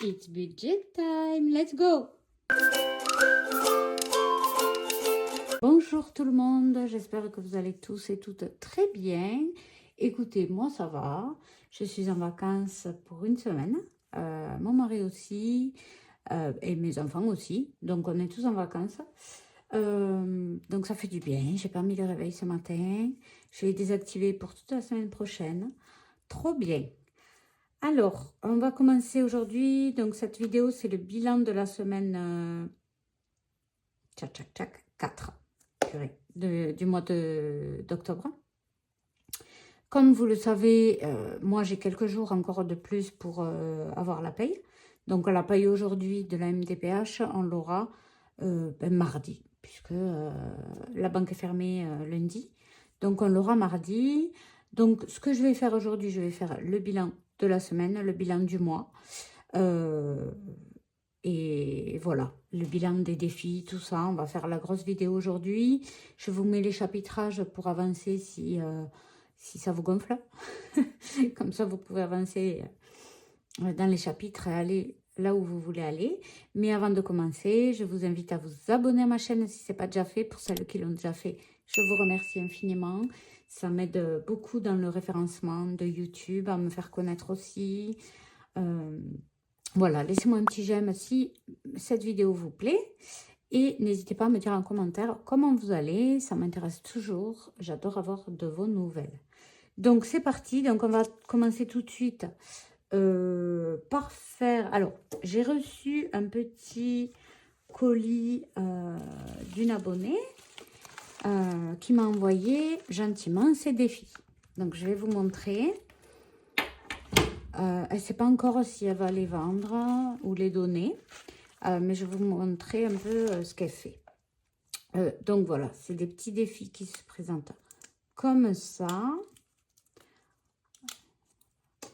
It's budget time, let's go! Bonjour tout le monde, j'espère que vous allez tous et toutes très bien. Écoutez, moi ça va, je suis en vacances pour une semaine, mon mari aussi, et mes enfants aussi, donc on est tous en vacances. Donc ça fait du bien, j'ai pas mis le réveil ce matin, je l'ai désactivé pour toute la semaine prochaine, trop bien. Alors, on va commencer aujourd'hui. Donc, cette vidéo, c'est le bilan de la semaine 4 purée, du mois d'octobre. Comme vous le savez, moi, j'ai quelques jours encore de plus pour avoir la paye. Donc, la paye aujourd'hui de la MDPH, on l'aura mardi, puisque la banque est fermée lundi. Donc, on l'aura mardi. Donc, ce que je vais faire aujourd'hui, je vais faire le bilan de la semaine, le bilan du mois. Et voilà, le bilan des défis, tout ça. On va faire la grosse vidéo aujourd'hui. Je vous mets les chapitrages pour avancer si ça vous gonfle. Comme ça, vous pouvez avancer dans les chapitres et aller là où vous voulez aller. Mais avant de commencer, je vous invite à vous abonner à ma chaîne si ce n'est pas déjà fait. Pour celles qui l'ont déjà fait, je vous remercie infiniment. Ça m'aide beaucoup dans le référencement de YouTube, à me faire connaître aussi. Voilà, laissez-moi un petit j'aime si cette vidéo vous plaît. Et n'hésitez pas à me dire en commentaire comment vous allez. Ça m'intéresse toujours. J'adore avoir de vos nouvelles. Donc, c'est parti. Donc, on va commencer tout de suite par faire... Alors, j'ai reçu un petit colis d'une abonnée qui m'a envoyé gentiment ses défis. Donc, je vais vous montrer. Elle ne sait pas encore si elle va les vendre ou les donner. Mais je vais vous montrer un peu ce qu'elle fait. Donc, voilà. C'est des petits défis qui se présentent comme ça.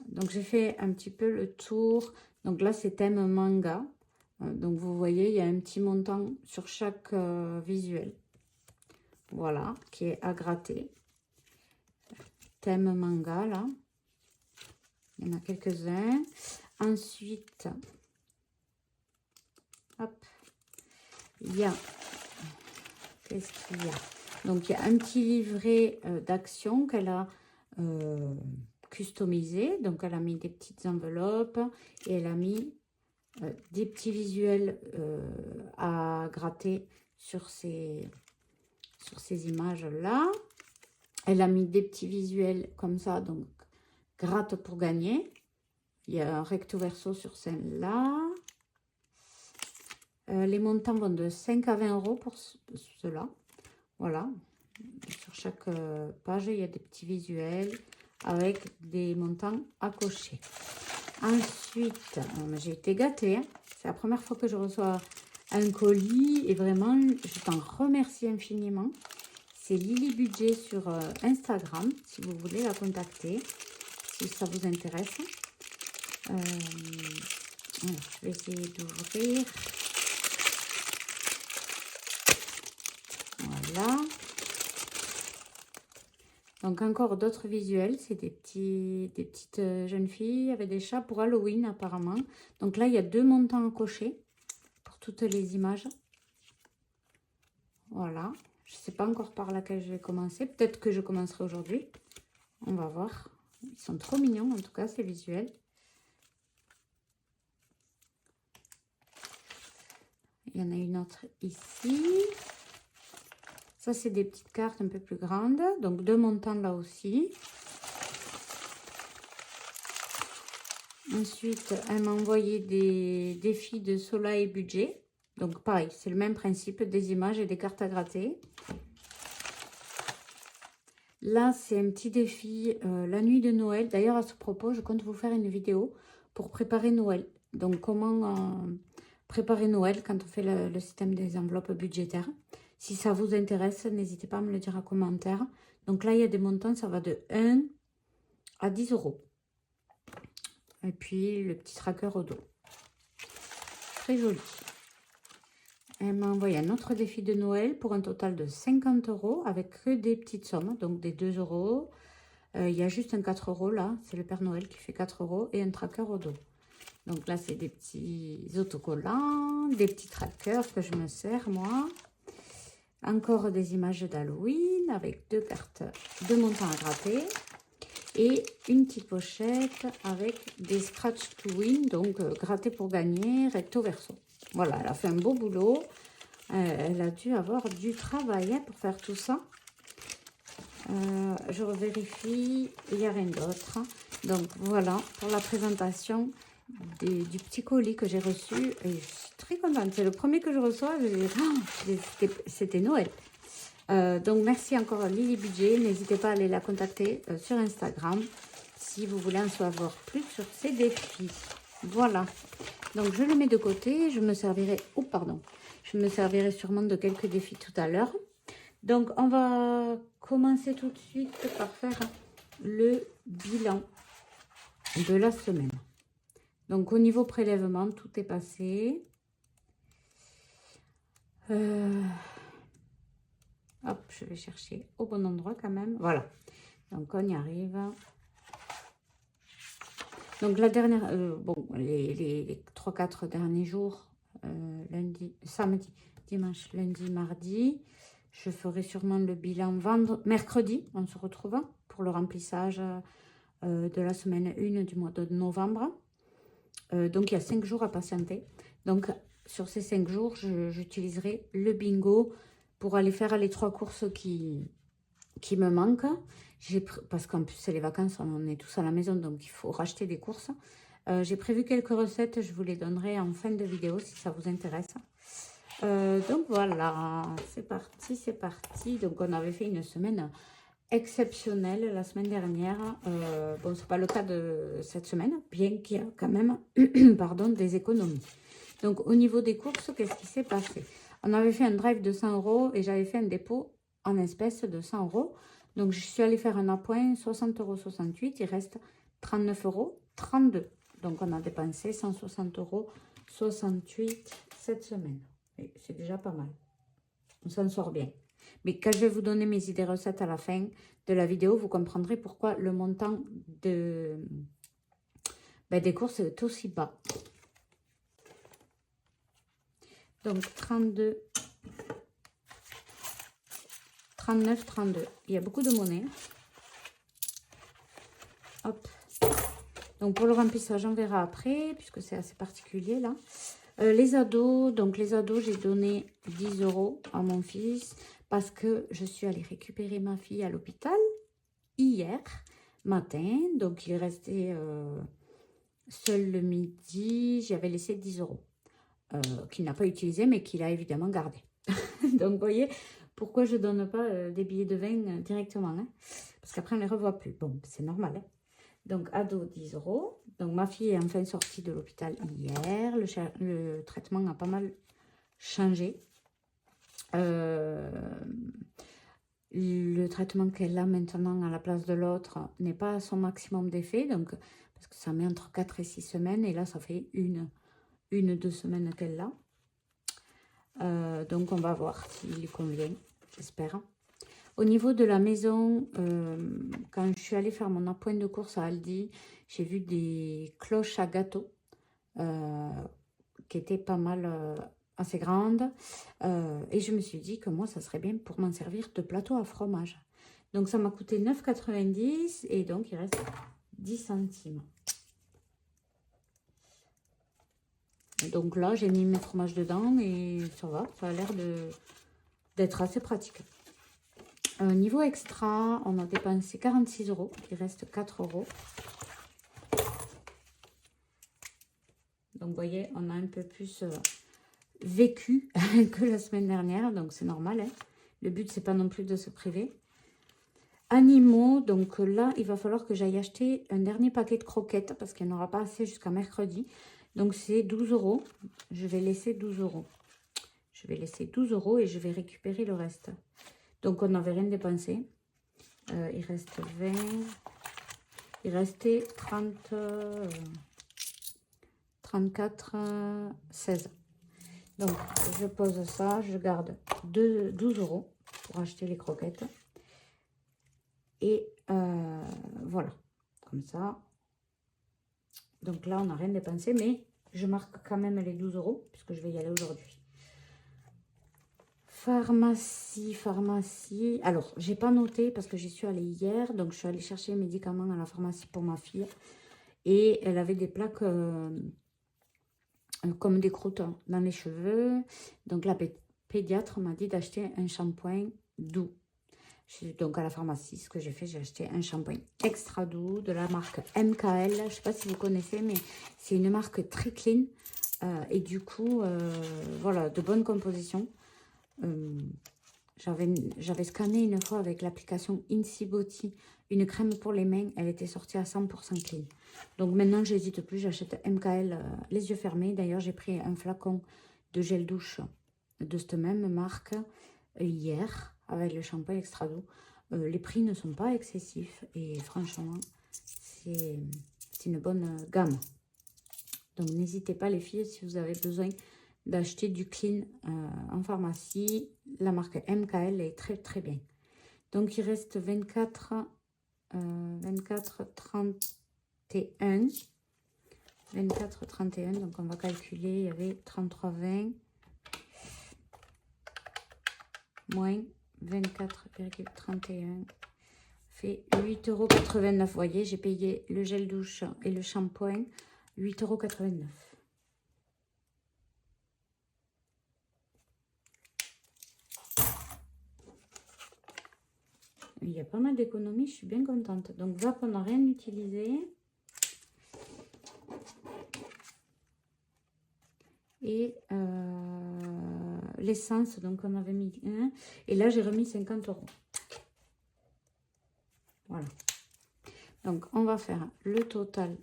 Donc, j'ai fait un petit peu le tour. Donc, là, c'est thème manga. Donc, vous voyez, il y a un petit montant sur chaque visuel. Voilà, qui est à gratter. Thème manga, là. Il y en a quelques-uns. Ensuite, hop, il y a... Qu'est-ce qu'il y a? Donc, il y a un petit livret d'action qu'elle a customisé. Donc, elle a mis des petites enveloppes et elle a mis des petits visuels à gratter sur ces images-là. Elle a mis des petits visuels comme ça, donc gratte pour gagner. Il y a un recto verso sur celle-là. Les montants vont de 5 à 20 € pour cela. Voilà. Sur chaque page, il y a des petits visuels avec des montants à cocher. Ensuite, j'ai été gâtée. Hein. C'est la première fois que je reçois un colis et vraiment, je t'en remercie infiniment. C'est Lily Budget sur Instagram, si vous voulez la contacter, si ça vous intéresse. Alors, je vais essayer d'ouvrir. Voilà. Donc, encore d'autres visuels. C'est des petites jeunes filles avec des chats pour Halloween, apparemment. Donc là, il y a 2 montants à cocher pour toutes les images. Voilà. Je ne sais pas encore par laquelle je vais commencer. Peut-être que je commencerai aujourd'hui. On va voir. Ils sont trop mignons, en tout cas, ces visuels. Il y en a une autre ici. Ça, c'est des petites cartes un peu plus grandes. Donc, 2 montants là aussi. Ensuite, elle m'a envoyé des défis de Soleil Budget. Donc, pareil, c'est le même principe, des images et des cartes à gratter. Là, c'est un petit défi, la nuit de Noël. D'ailleurs, à ce propos, je compte vous faire une vidéo pour préparer Noël. Donc, comment préparer Noël quand on fait le système des enveloppes budgétaires. Si ça vous intéresse, n'hésitez pas à me le dire en commentaire. Donc là, il y a des montants, ça va de 1 à 10 €. Et puis, le petit tracker au dos. Très joli. Elle m'a envoyé un autre défi de Noël pour un total de 50 € avec que des petites sommes, donc des 2 €. Il y a juste un 4 € là, c'est le Père Noël qui fait 4 € et un tracker au dos. Donc là, c'est des petits autocollants, des petits trackers que je me sers, moi. Encore des images d'Halloween avec 2 cartes de montant à gratter. Et une petite pochette avec des scratch to win, donc gratter pour gagner, recto verso. Voilà, elle a fait un beau boulot. Elle a dû avoir du travail pour faire tout ça. Je revérifie, il n'y a rien d'autre. Donc voilà pour la présentation du petit colis que j'ai reçu. Et je suis très contente. C'est le premier que je reçois. C'était Noël. Donc merci encore Lily Budget. N'hésitez pas à aller la contacter sur Instagram si vous voulez en savoir plus sur ses défis. Voilà. Donc je le mets de côté. Je me servirai. Oh pardon. Je me servirai sûrement de quelques défis tout à l'heure. Donc, on va commencer tout de suite par faire le bilan de la semaine. Donc, au niveau prélèvement, tout est passé. Hop, je vais chercher au bon endroit quand même. Voilà. Donc, on y arrive. Donc, la dernière... bon, les 3-4 derniers jours, lundi, samedi, dimanche, lundi, mardi... Je ferai sûrement le bilan mercredi, on se retrouve pour le remplissage de la semaine 1 du mois de novembre. Donc, il y a 5 jours à patienter. Donc, sur ces 5 jours, j'utiliserai le bingo pour aller faire les 3 courses qui me manquent. Parce qu'en plus, c'est les vacances, on est tous à la maison, donc il faut racheter des courses. J'ai prévu quelques recettes, je vous les donnerai en fin de vidéo si ça vous intéresse. Donc voilà, c'est parti, c'est parti. Donc on avait fait une semaine exceptionnelle la semaine dernière. Bon, c'est pas le cas de cette semaine, bien qu'il y a quand même pardon, des économies. Donc au niveau des courses, qu'est-ce qui s'est passé? On avait fait un drive de 100 € et j'avais fait un dépôt en espèces de 100 €. Donc je suis allée faire un appoint, 60,68 €. Il reste 39,32 €. Donc on a dépensé 160,68 € cette semaine. C'est déjà pas mal. On s'en sort bien. Mais quand je vais vous donner mes idées recettes à la fin de la vidéo, vous comprendrez pourquoi le montant des courses est aussi bas. Donc 32, 39, 32. Il y a beaucoup de monnaie. Hop. Donc pour le remplissage, on verra après, puisque c'est assez particulier là. Les ados, donc les ados, j'ai donné 10 € à mon fils parce que je suis allée récupérer ma fille à l'hôpital hier matin. Donc il est resté seul le midi. J'avais laissé 10 € qu'il n'a pas utilisé, mais qu'il a évidemment gardé. Donc vous voyez pourquoi je ne donne pas des billets de vin directement. Hein, parce qu'après on ne les revoit plus. Bon, c'est normal. Hein. Donc, ado, 10 €. Donc, ma fille est enfin sortie de l'hôpital hier. Le traitement a pas mal changé. Le traitement qu'elle a maintenant à la place de l'autre n'est pas à son maximum d'effet. Donc, parce que ça met entre 4 et 6 semaines. Et là, ça fait une 2 semaines qu'elle l'a. Donc, on va voir s'il lui convient. J'espère. Au niveau de la maison, quand je suis allée faire mon appoint de course à Aldi, j'ai vu des cloches à gâteau qui étaient pas mal assez grandes. Et je me suis dit que moi, ça serait bien pour m'en servir de plateau à fromage. Donc, ça m'a coûté 9,90 € et donc, il reste 10 centimes. Donc là, j'ai mis mes fromages dedans et ça va, ça a l'air d'être assez pratique. Niveau extra, on a dépensé 46 €, il reste 4 €. Donc, vous voyez, on a un peu plus vécu que la semaine dernière, donc c'est normal. Hein. Le but, c'est pas non plus de se priver. Animaux, donc là, il va falloir que j'aille acheter un dernier paquet de croquettes parce qu'il n'y en aura pas assez jusqu'à mercredi. Donc, c'est 12 €. Je vais laisser 12 €. Je vais laisser 12 € et je vais récupérer le reste. Donc, on n'avait rien dépensé. Il reste 20. Il restait 34, 16. Donc, je pose ça. Je garde 12 € pour acheter les croquettes. Et voilà. Comme ça, Donc là, on n'a rien dépensé, mais je marque quand même les 12 € puisque je vais y aller aujourd'hui. Pharmacie, pharmacie. Alors, j'ai pas noté parce que j'y suis allée hier. Donc, je suis allée chercher les médicaments à la pharmacie pour ma fille. Et elle avait des plaques comme des croûtons dans les cheveux. Donc, la pédiatre m'a dit d'acheter un shampoing doux. Donc, à la pharmacie, ce que j'ai fait, j'ai acheté un shampoing extra doux de la marque MKL. Je ne sais pas si vous connaissez, mais c'est une marque très clean. Et du coup, voilà, de bonne composition. J'avais scanné une fois avec l'application Insiboti une crème pour les mains. Elle était sortie à 100% clean. Donc maintenant, j'hésite plus. J'achète MKL les yeux fermés. D'ailleurs, j'ai pris un flacon de gel douche de cette même marque hier avec le shampoing extra doux. Les prix ne sont pas excessifs et franchement, c'est une bonne gamme. Donc n'hésitez pas les filles si vous avez besoin d'acheter du clean en pharmacie. La marque MKL est très très bien. Donc il reste 24, 31. 24, 31. Donc on va calculer. Il y avait 33,20 moins 24,31 fait 8,89 €. Vous voyez, j'ai payé le gel douche et le shampoing 8,89 €. Il y a pas mal d'économies, je suis bien contente. Donc, Vape, on n'a rien utilisé. Et l'essence, donc on avait mis 1. Et là, j'ai remis 50 €. Voilà. Donc, on va faire le total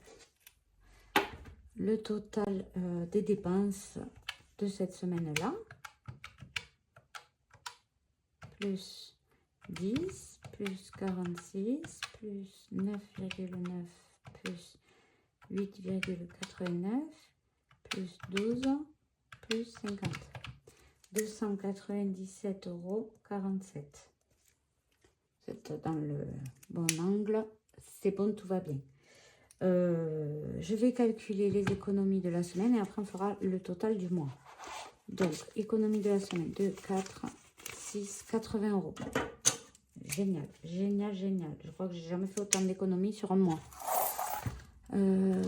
des dépenses de cette semaine-là. Plus 10, plus 46, plus 9,9, plus 8,89, plus 12, plus 50. 297,47 €. C'est dans le bon angle. C'est bon, tout va bien. Je vais calculer les économies de la semaine et après on fera le total du mois. Donc, économie de la semaine, 2, 4, 6, 80 €. Génial, génial, génial. Je crois que j'ai jamais fait autant d'économies sur un mois. 2,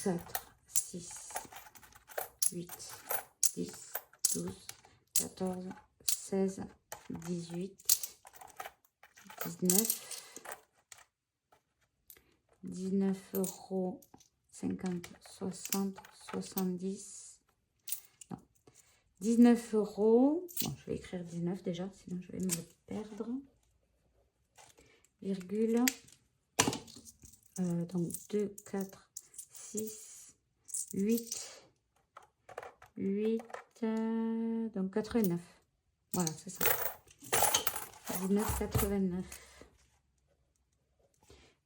4, 6, 8, 10, 12, 14, 16, 18, 19 €, 50, 60, 70. Non. 19 €. Bon, je vais écrire 19 déjà, sinon je vais me le perdre. Virgule. Donc 2, 4, 6, 8. 8. Donc 89. Voilà, c'est ça. 19,89.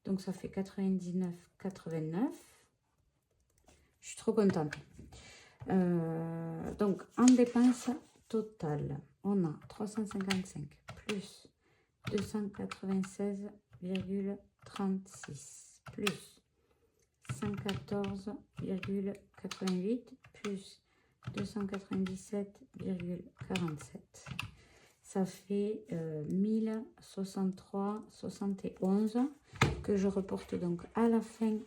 Donc ça fait 99,89. Je suis trop contente. Donc en dépenses totales, on a 355 plus 296,36 plus 114,88 plus 297,47. Ça fait 1063,71 que je reporte donc à la fin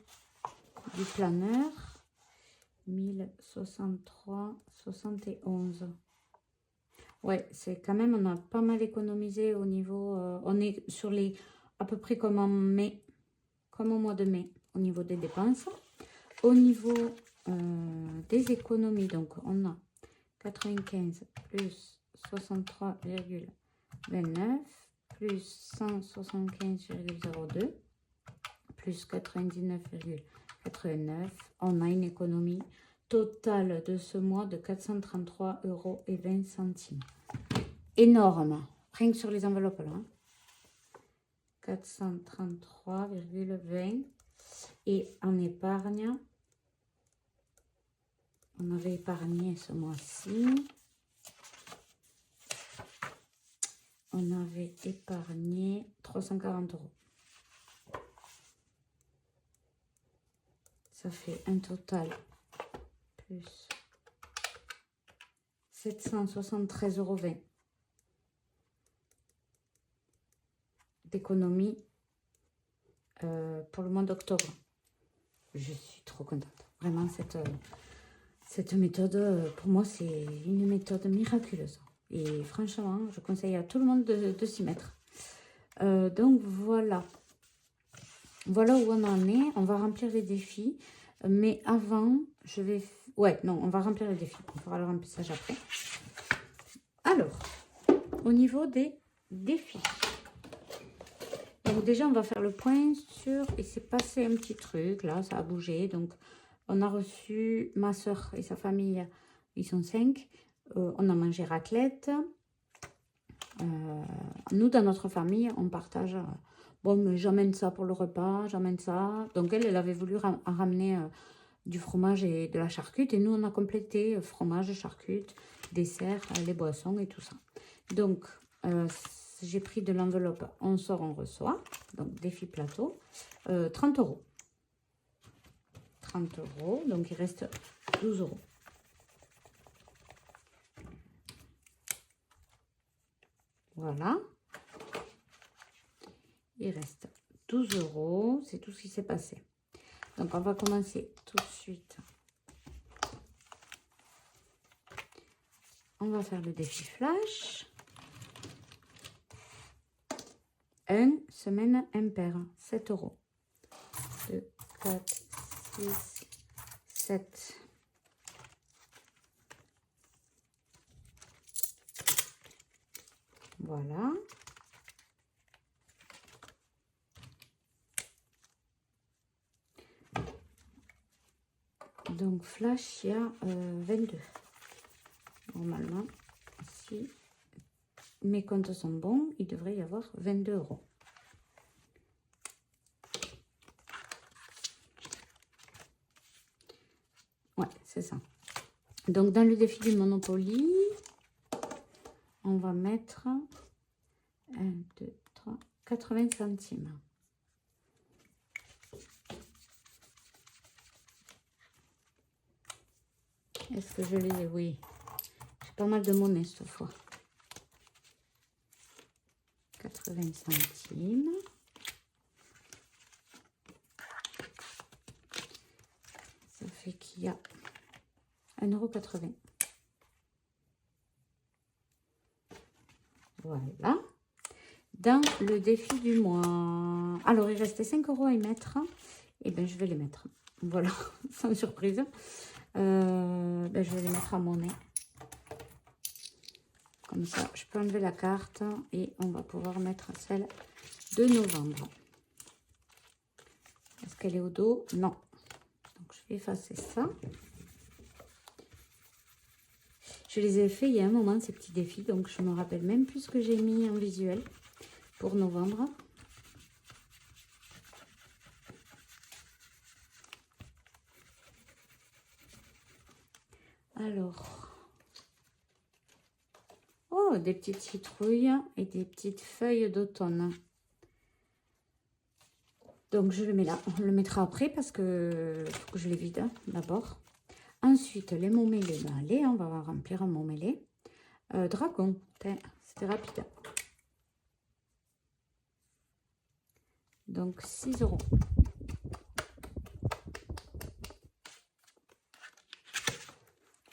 du planeur. 1063,71. Ouais, c'est quand même, on a pas mal économisé au niveau, on est sur les, à peu près comme en mai, comme au mois de mai, au niveau des dépenses. Au niveau des économies, donc on a 95 plus 63,29 plus 175,02 plus 99,89. On a une économie totale de ce mois de 433,20 €. Énorme. Rien que sur les enveloppes là. 433,20. Et en épargne, on avait épargné ce mois-ci. On avait épargné 340 €. Ça fait un total plus 773,20 € d'économie pour le mois d'octobre. Je suis trop contente. Vraiment, cette méthode, pour moi, c'est une méthode miraculeuse. Et franchement, je conseille à tout le monde de s'y mettre. Donc, voilà. Voilà où on en est. On va remplir les défis. Mais avant, je vais... Ouais, non, on va remplir les défis. On fera le remplissage après. Alors, au niveau des défis. Donc déjà, on va faire le point sur... Il s'est passé un petit truc, là, ça a bougé. Donc, on a reçu ma soeur et sa famille. Ils sont 5. On a mangé raclette. Nous, dans notre famille, on partage... Bon, mais j'emmène ça pour le repas, j'emmène ça. Donc, elle avait voulu ramener du fromage et de la charcute. Et nous, on a complété fromage, charcute, dessert, les boissons et tout ça. Donc, j'ai pris de l'enveloppe on sort, on reçoit. Donc, défi plateau. 30 €. 30 €. Donc, il reste 12 €. Voilà. Il reste 12 €. C'est tout ce qui s'est passé. Donc, on va commencer tout de suite. On va faire le défi flash. 1 semaine impair. 7 €. 2, 4, 6, 7. Voilà. Donc, flash, il y a 22. Normalement, si mes comptes sont bons, il devrait y avoir 22 €. Ouais, c'est ça. Donc, dans le défi du Monopoly, on va mettre 1, 2, 3, 80 centimes. Est-ce que je l'ai? Oui. J'ai pas mal de monnaie cette fois. 80 centimes. Ça fait qu'il y a 1,80 €. Voilà. Dans le défi du mois. Alors, il restait 5 € à y mettre. Et bien, je vais les mettre. Voilà, sans surprise. Ben, je vais les mettre à monnaie. Comme ça, je peux enlever la carte et on va pouvoir mettre celle de novembre. Est-ce qu'elle est au dos? Non. Donc, je vais effacer ça. Je les ai fait il y a un moment, ces petits défis. Donc, je me rappelle même plus ce que j'ai mis en visuel pour novembre. Alors... Oh, des petites citrouilles et des petites feuilles d'automne. Donc, je le mets là. On le mettra après parce que faut que je les vide d'abord. Ensuite, les mots mêlés. Ben, allez, on va remplir un mot mêlé. Dragon. C'était rapide. Donc, 6 €.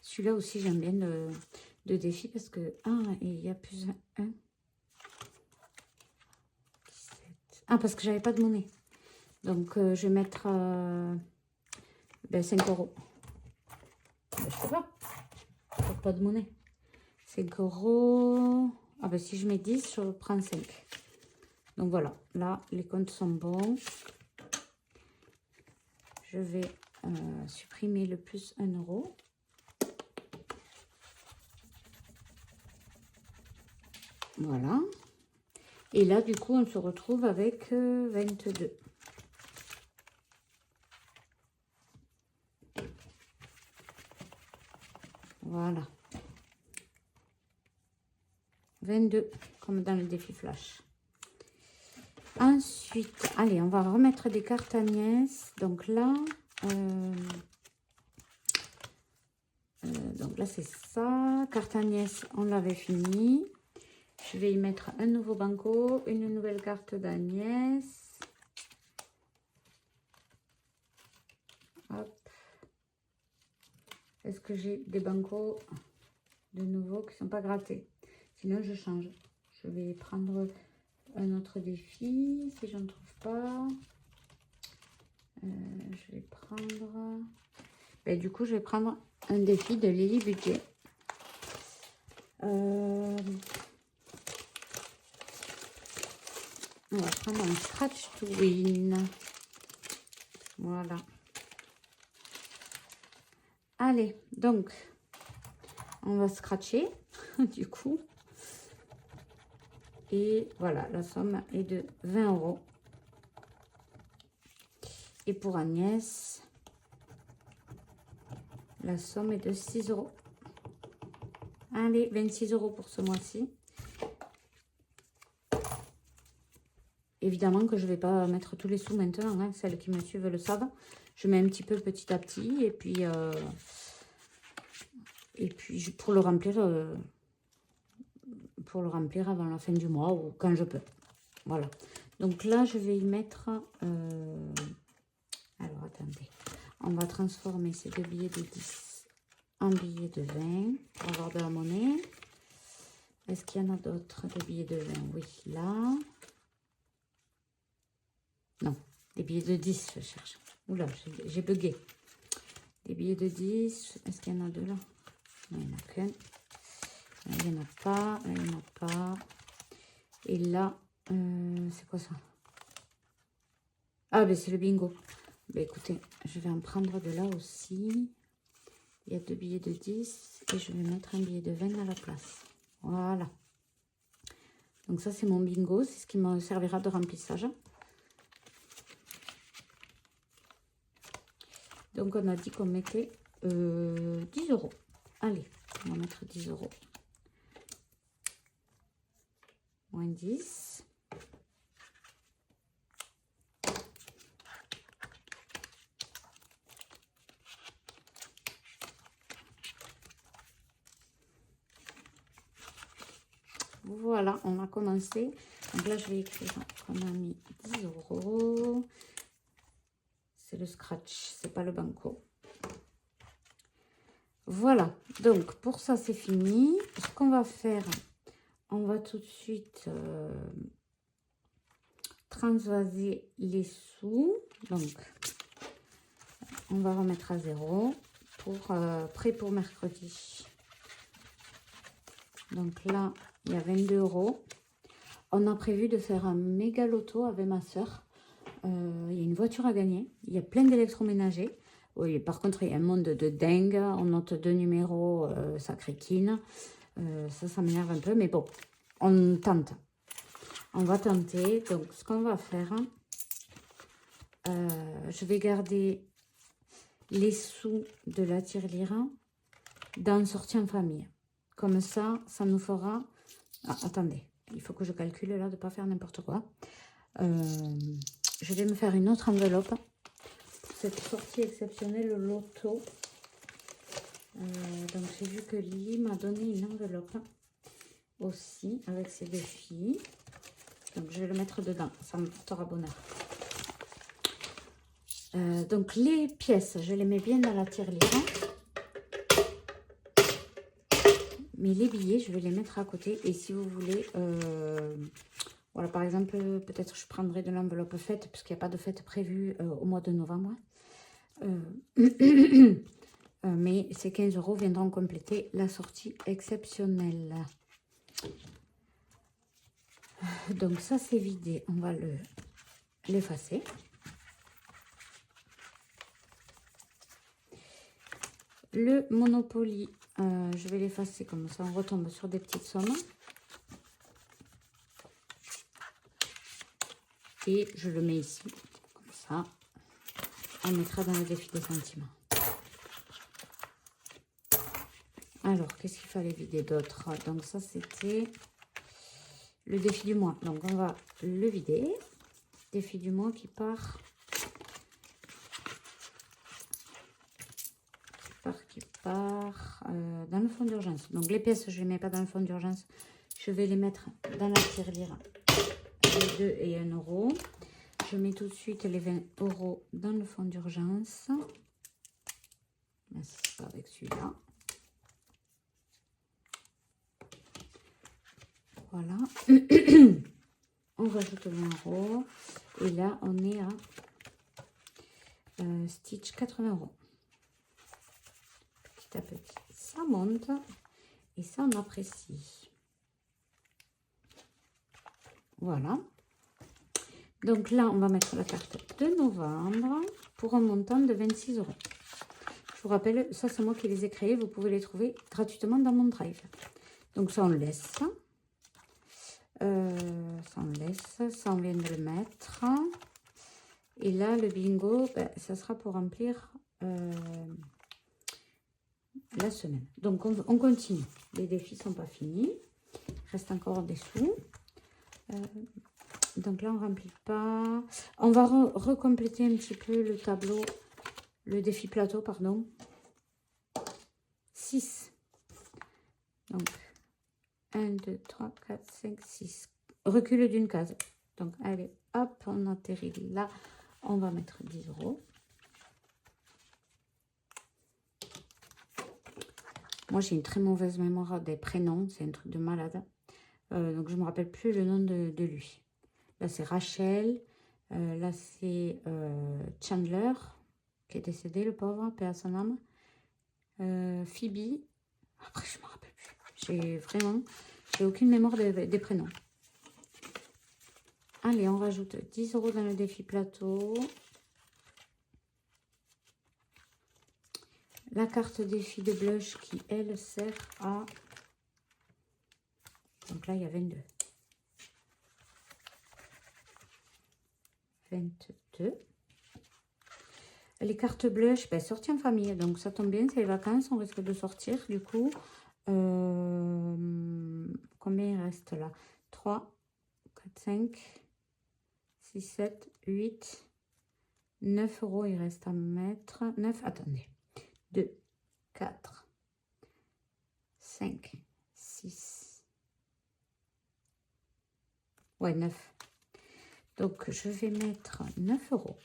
Celui-là aussi, j'aime bien de défi parce que... Ah, et il y a plus 1. 17. Ah, parce que j'avais pas de monnaie. Donc, je vais mettre 5 €. Ben, je sais pas. Pas de monnaie. 5 €. Ah, ben si je mets 10, je prends 5. Donc, voilà. Là, les comptes sont bons. Je vais supprimer le plus 1 €. Voilà. Et là, du coup, on se retrouve avec 22. Voilà. 22, comme dans le défi flash. Ensuite, allez, on va remettre des cartes Agnès. Donc là, Donc là, c'est ça. Carte Agnès, on l'avait fini. Je vais y mettre un nouveau banco, une nouvelle carte d'Agnès. Hop. Est-ce que j'ai des bancos de nouveau qui ne sont pas grattés? Sinon, je change. Je vais prendre un autre défi si je ne trouve pas. Je vais prendre... Ben, du coup, je vais prendre un défi de Lily Budget. On va prendre un Scratch to Win. Voilà. Allez, donc, on va scratcher, du coup. Et voilà, la somme est de 20 €. Et pour Agnès, la somme est de 6 €. Allez, 26 € pour ce mois-ci. Évidemment que je ne vais pas mettre tous les sous maintenant, hein. Celles qui me suivent le savent. Je mets un petit peu petit à petit et puis pour le remplir avant la fin du mois ou quand je peux. Voilà. Donc là, je vais y mettre... alors, attendez. On va transformer ces deux billets de 10 en billets de 20 pour avoir de la monnaie. Est-ce qu'il y en a d'autres de billets de 20? Oui, là. Non, des billets de 10, je cherche. Oula, j'ai bugué. Des billets de 10. Est-ce qu'il y en a deux là? Non, il n'y en a qu'un. Là, il n'y en a pas. Là, il n'y en a pas. Et là, c'est quoi ça? Ah, ben c'est le bingo. Ben écoutez, je vais en prendre de là aussi. Il y a deux billets de 10 et je vais mettre un billet de 20 à la place. Voilà. Donc ça, c'est mon bingo. C'est ce qui me servira de remplissage. Donc, on a dit qu'on mettait 10 €. Allez, on va mettre 10 €. Moins 10. Voilà, on a commencé. Donc là, je vais écrire qu'on a mis 10 €. C'est le scratch, c'est pas le banco. Voilà, donc pour ça, c'est fini. Ce qu'on va faire, on va tout de suite transvaser les sous. Donc, on va remettre à 0 pour prêt pour mercredi. Donc là, il y a 22 €. On a prévu de faire un méga loto avec ma soeur. Il y a une voiture à gagner. Il y a plein d'électroménagers. Oui, par contre, il y a un monde de dingue. On note 2 numéros, ça crétine. Ça m'énerve un peu. Mais bon, on tente. On va tenter. Donc, ce qu'on va faire, je vais garder les sous de la tirelire dans sortie en famille. Comme ça, ça nous fera... Ah, attendez, il faut que je calcule là, de ne pas faire n'importe quoi. Je vais me faire une autre enveloppe pour cette sortie exceptionnelle loto. Donc, j'ai vu que Lily m'a donné une enveloppe aussi avec ses défis. Donc, je vais le mettre dedans. Ça me portera bonheur. Donc, les pièces, je les mets bien dans la tirelire. Mais les billets, je vais les mettre à côté. Et si vous voulez... voilà, par exemple, peut-être je prendrai de l'enveloppe fête, parce qu'il n'y a pas de fête prévue au mois de novembre. Mais ces 15 € viendront compléter la sortie exceptionnelle. Donc ça, c'est vidé. On va l'effacer. Le Monopoly, je vais l'effacer comme ça. On retombe sur des petites sommes. Et je le mets ici, comme ça. On mettra dans le défi des sentiments. Alors, qu'est-ce qu'il fallait vider d'autre? Donc ça, c'était le défi du mois. Donc, on va le vider. Défi du mois qui part qui part dans le fond d'urgence. Donc les pièces, je ne les mets pas dans le fond d'urgence. Je vais les mettre dans la tirelire. Les 2 et 1 euro. Je mets tout de suite les 20 euros dans le fond d'urgence. C'est pas avec celui-là. Voilà. On rajoute 20 euros. Et là, on est à Stitch 80 euros. Petit à petit, ça monte. Et ça, on apprécie. Voilà. Donc là, on va mettre la carte de novembre pour un montant de 26 euros. Je vous rappelle, ça, c'est moi qui les ai créés. Vous pouvez les trouver gratuitement dans mon drive. Donc ça, on laisse. Ça, on laisse. Ça, on vient de le mettre. Et là, le bingo, ben, ça sera pour remplir la semaine. Donc, on continue. Les défis ne sont pas finis. Il reste encore des sous. Donc là, on ne remplit pas. On va recompléter un petit peu le tableau, le défi plateau, pardon. 6. Donc, 1, 2, 3, 4, 5, 6. Recule d'une case. Donc, allez, hop, on atterrit là. On va mettre 10 euros. Moi, j'ai une très mauvaise mémoire des prénoms. C'est un truc de malade. Donc, je ne me rappelle plus le nom de lui. Là, c'est Rachel. Là, c'est Chandler, qui est décédé, le pauvre, paix à son âme. Phoebe. Après, je ne me rappelle plus. J'ai aucune mémoire des prénoms. Allez, on rajoute 10 euros dans le défi plateau. La carte défi de blush qui, elle, sert à... Donc là, il y a 22. 22. Les cartes blush, ben, sorties en famille. Donc ça tombe bien, c'est les vacances. On risque de sortir du coup. Combien il reste là? 3, 4, 5, 6, 7, 8, 9 euros. Il reste à mettre. 9, attendez. 2, 4, 5, 6. Ouais, 9. Donc, je vais mettre 9 euros.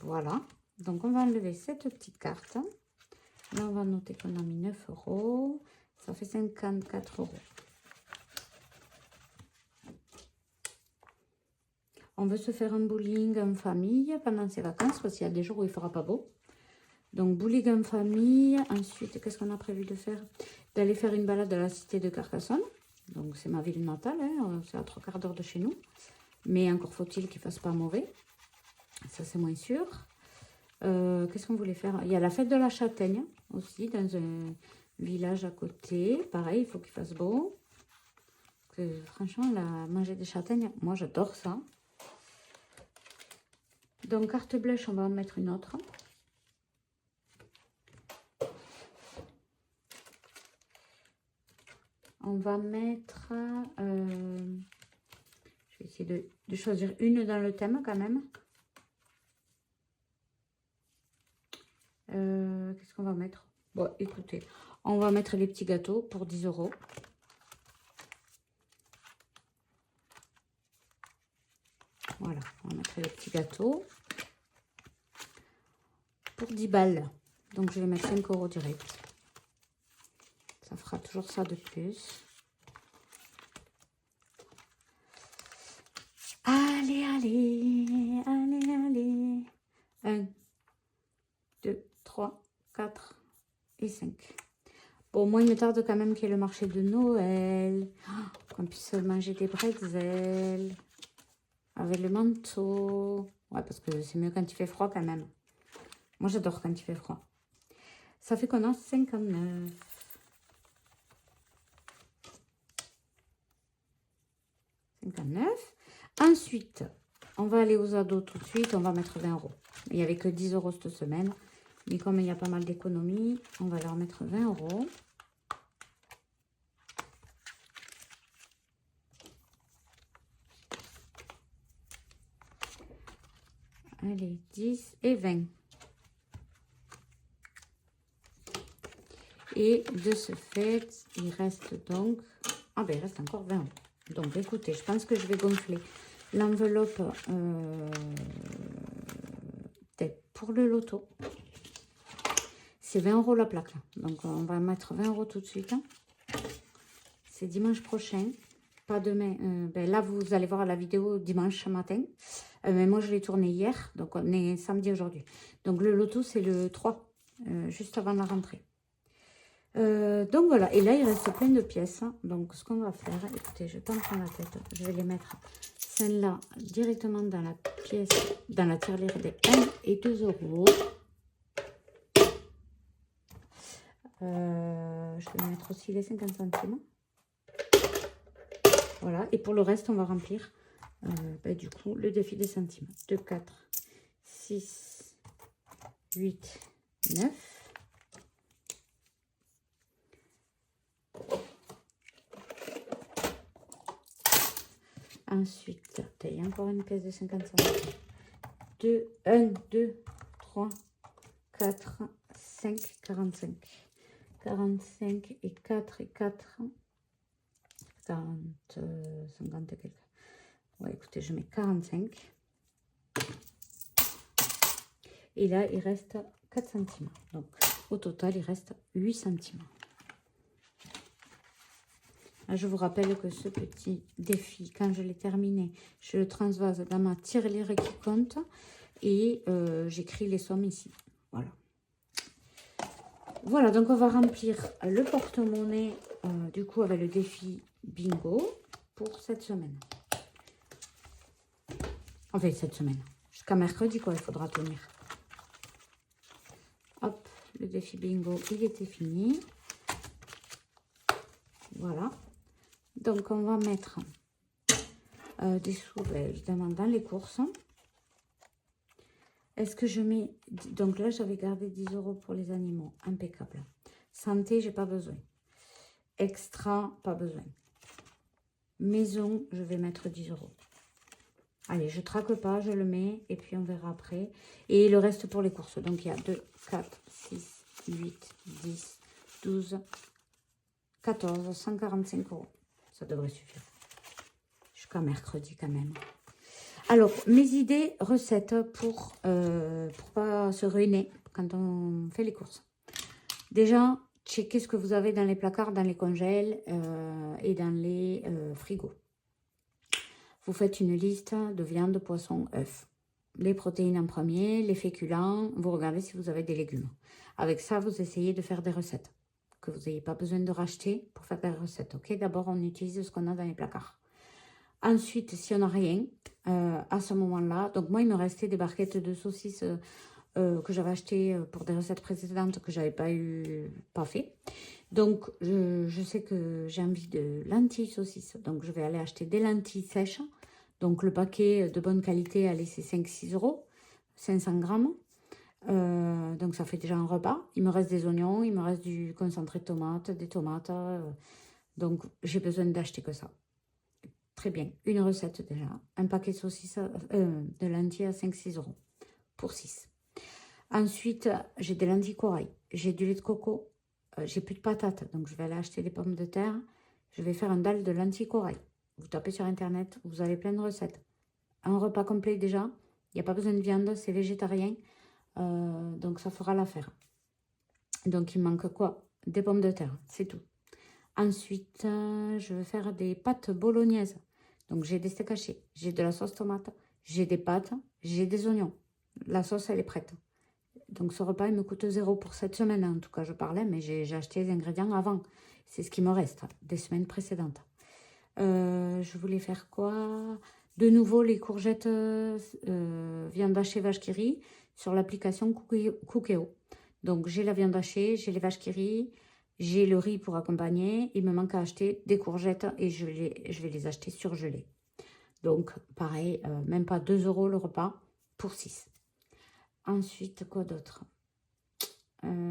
Voilà. Donc, on va enlever cette petite carte. Là, on va noter qu'on a mis 9 euros. Ça fait 54 euros. On veut se faire un bowling en famille pendant ces vacances parce qu'il y a des jours où il ne fera pas beau. Donc, bowling en famille. Ensuite, qu'est-ce qu'on a prévu de faire? D'aller faire une balade à la cité de Carcassonne. Donc, c'est ma ville natale. Hein. C'est à 3/4 d'heure de chez nous. Mais encore faut-il qu'il ne fasse pas mauvais. Ça, c'est moins sûr. Qu'est-ce qu'on voulait faire? Il y a la fête de la châtaigne aussi dans un village à côté. Pareil, il faut qu'il fasse beau. Franchement, manger des châtaignes, moi, j'adore ça. Donc, carte blush, on va en mettre une autre. On va mettre... je vais essayer de choisir une dans le thème quand même. Qu'est-ce qu'on va mettre? Bon, écoutez, on va mettre les petits gâteaux pour 10 euros. Voilà, on va mettre les petits gâteaux pour 10 balles. Donc, je vais mettre 5 euros direct. Ça fera toujours ça de plus. Allez, allez, allez, allez. 1, 2, 3, 4 et 5. Bon, moi, il me tarde quand même qu'il y ait le marché de Noël. Qu'on puisse manger des bretzels avec le manteau. Ouais, parce que c'est mieux quand il fait froid quand même. Moi, j'adore quand il fait froid. Ça fait qu'on a 59. 59. Ensuite, on va aller aux ados tout de suite. On va mettre 20 euros. Il n'y avait que 10 euros cette semaine. Mais comme il y a pas mal d'économies, on va leur mettre 20 euros. Allez, 10 et 20. Et de ce fait, il reste donc... Ah ben, il reste encore 20 €. Donc, écoutez, je pense que je vais gonfler l'enveloppe pour le loto. C'est 20 € la plaque. Donc, on va mettre 20 € tout de suite. C'est dimanche prochain. Pas demain. Ben là, vous allez voir la vidéo dimanche matin. Mais moi, je l'ai tournée hier. Donc, on est samedi aujourd'hui. Donc, le loto, c'est le 3. Juste avant la rentrée. Donc voilà, et là il reste plein de pièces. Donc ce qu'on va faire, écoutez, je tente dans la tête, je vais les mettre celle-là directement dans la pièce, dans la tirelire des 1 et 2 €. Je vais mettre aussi les 50 centimes. Voilà, et pour le reste, on va remplir du coup le défi des centimes. 2, 4, 6, 8, 9. Ensuite, il y a encore une pièce de 50 centimes. 1, 2, 3, 4, 5, 45. 45 et 4 et 4. 40, 50 et quelques. Ouais, écoutez, je mets 45. Et là, il reste 4 centimes. Donc, au total, il reste 8 centimes. Je vous rappelle que ce petit défi, quand je l'ai terminé, je le transvase dans ma tirelire qui compte et j'écris les sommes ici. Voilà. Voilà, donc on va remplir le porte-monnaie du coup avec le défi bingo pour cette semaine. Enfin, cette semaine. Jusqu'à mercredi, quoi, il faudra tenir. Hop, le défi bingo, il était fini. Voilà. Donc, on va mettre des sous, évidemment, dans les courses. Est-ce que je mets... Donc là, j'avais gardé 10 € pour les animaux. Impeccable. Santé, j'ai pas besoin. Extra, pas besoin. Maison, je vais mettre 10 €. Allez, je traque pas, je le mets. Et puis, on verra après. Et le reste pour les courses. Donc, il y a 2, 4, 6, 8, 10, 12, 14, 145 €. Ça devrait suffire. Jusqu'à mercredi quand même. Alors, mes idées recettes pour pas se ruiner quand on fait les courses. Déjà, checkez ce que vous avez dans les placards, dans les congèles et dans les frigos. Vous faites une liste de viande, poisson, œufs. Les protéines en premier, les féculents, vous regardez si vous avez des légumes. Avec ça, vous essayez de faire des recettes que vous n'ayez pas besoin de racheter pour faire des recettes. Ok, d'abord, on utilise ce qu'on a dans les placards. Ensuite, si on n'a rien, à ce moment-là, donc moi, il me restait des barquettes de saucisses que j'avais achetées pour des recettes précédentes que j'avais pas fait. Donc, je sais que j'ai envie de lentilles saucisses. Donc, je vais aller acheter des lentilles sèches. Donc, le paquet de bonne qualité, allez, c'est 5-6 €, 500 grammes. Donc, ça fait déjà un repas. Il me reste des oignons, il me reste du concentré de tomates, des tomates. Donc, j'ai besoin d'acheter que ça. Très bien, une recette déjà. Un paquet de saucisses, de lentilles à 5-6 € pour 6. Ensuite, j'ai des lentilles corail. J'ai du lait de coco. J'ai plus de patates, donc je vais aller acheter des pommes de terre. Je vais faire un dalle de lentilles corail. Vous tapez sur Internet, vous avez plein de recettes. Un repas complet déjà. Il n'y a pas besoin de viande, c'est végétarien. Donc ça fera l'affaire. Donc il manque quoi? Des pommes de terre, c'est tout. Ensuite, je vais faire des pâtes bolognaises. Donc, j'ai des steaks hachés, j'ai de la sauce tomate, j'ai des pâtes, j'ai des oignons. La sauce, elle est prête. Donc, ce repas, il me coûte 0 pour cette semaine. En tout cas, je parlais, mais j'ai acheté les ingrédients avant. C'est ce qui me reste des semaines précédentes. Je voulais faire quoi? De nouveau, les courgettes viande hachée vache qui rit sur l'application Cookéo. Donc, j'ai la viande hachée, j'ai les vaches qui rit. J'ai le riz pour accompagner. Il me manque à acheter des courgettes et je vais les acheter surgelées. Donc, pareil, même pas 2 € le repas pour 6. Ensuite, quoi d'autre?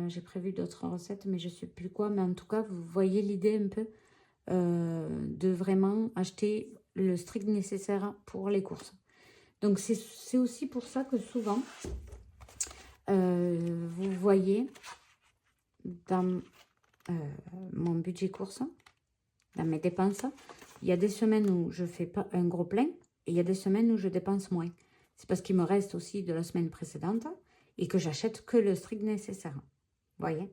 J'ai prévu d'autres recettes, mais je ne sais plus quoi. Mais en tout cas, vous voyez l'idée un peu de vraiment acheter le strict nécessaire pour les courses. Donc, c'est aussi pour ça que souvent, vous voyez dans mon budget course, dans mes dépenses, il y a des semaines où je fais pas un gros plein et il y a des semaines où je dépense moins. C'est parce qu'il me reste aussi de la semaine précédente et que j'achète que le strict nécessaire. Vous voyez?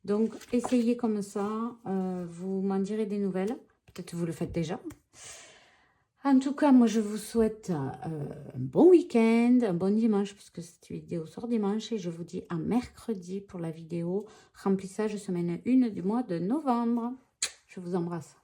Donc, essayez comme ça. Vous m'en direz des nouvelles. Peut-être vous le faites déjà. En tout cas, moi, je vous souhaite un bon week-end, un bon dimanche, puisque cette vidéo sort dimanche. Et je vous dis à mercredi pour la vidéo remplissage semaine 1 du mois de novembre. Je vous embrasse.